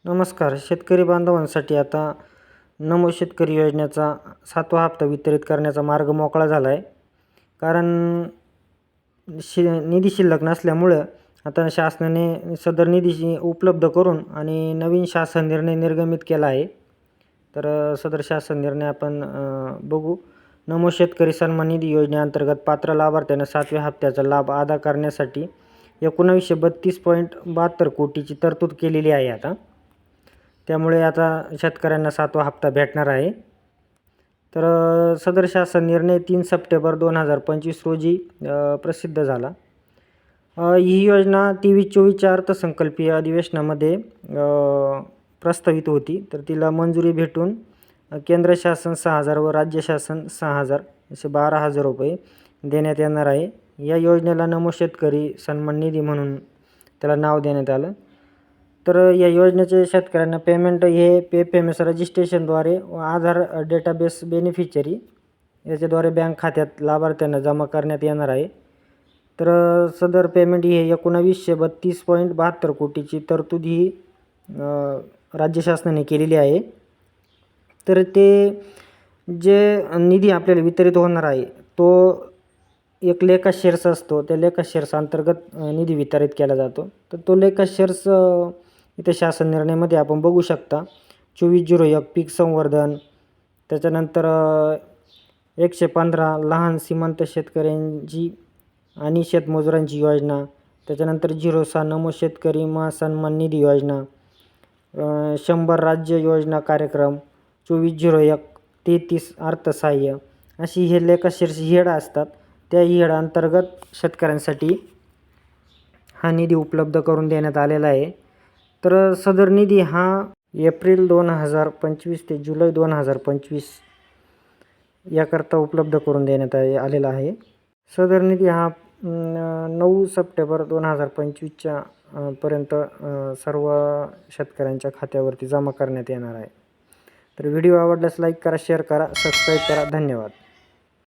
नमस्कार. शेतकरी बांधवांसाठी आता नमो शेतकरी योजनेचा 7वा हप्ता वितरित करण्याचा मार्ग मोकळा झाला आहे. कारण निधी शिल्लक नसल्यामुळं आता शासनाने सदर निधी उपलब्ध करून आणि नवीन शासन निर्णय निर्गमित केला आहे. तर सदर शासन निर्णय आपण बघू. नमो शेतकरी सन्मान निधी योजनेअंतर्गत पात्र लाभार्थ्यांना 7व्या हप्त्याचा लाभ अदा करण्यासाठी 1932.72 कोटीची तरतूद केलेली आहे आता. त्यामुळे आता शेतकऱ्यांना 7वा हप्ता भेटणार आहे. तर सदर शासन निर्णय 3 सप्टेंबर 2025 रोजी प्रसिद्ध झाला. ही योजना 23-24च्या अर्थसंकल्पीय अधिवेशनामध्ये प्रस्तावित होती. तर तिला मंजुरी भेटून केंद्र शासन 6,000 व राज्य शासन 6,000 असे 12,000 रुपये देण्यात येणार आहे. या योजनेला नमो शेतकरी सन्मान निधी म्हणून त्याला नाव देण्यात आलं. तर या योजनेचे शेतकऱ्यांना पेमेंट हे PFMS रजिस्ट्रेशनद्वारे व आधार डेटाबेस बेनिफिशरी याच्याद्वारे बँक खात्यात लाभार्थ्यांना जमा करण्यात येणार आहे. तर सदर पेमेंट हे 1932.72 कोटीची तरतूद ही राज्य शासनाने केलेली आहे. तर ते जे निधी आपल्याला वितरित होणार आहे तो एक लेखा शेअर्स असतो. त्या लेखा शेअर्स अंतर्गत निधी वितरित केला जातो. तर तो लेखा शेअर्स इथे शासन निर्णयामध्ये आपण बघू शकता. 2401 पीक संवर्धन, त्याच्यानंतर 115 लहान सीमांत शेतकऱ्यांची आणि शेतमजुरांची योजना, त्याच्यानंतर 06 नमो शेतकरी महासन्मान निधी योजना, 100 राज्य योजना कार्यक्रम, 2401 33 अर्थसहाय्य अशी हे लेखा शेअर्स हेड असतात. त्या हेड अंतर्गत शेतकऱ्यांसाठी हा निधी उपलब्ध करून देण्यात आलेला आहे. तर सदर निधी हा एप्रिल 2025 ते जुलै 2025 याकरता उपलब्ध करून देण्यात आलेला आहे. सदर निधी हा 9 सप्टेंबर 2025च्या पर्यंत सर्व शेतकऱ्यांच्या खात्यावरती जमा करण्यात येणार आहे. तर व्हिडिओ आवडल्यास लाईक करा, शेअर करा, सबस्क्राईब करा. धन्यवाद.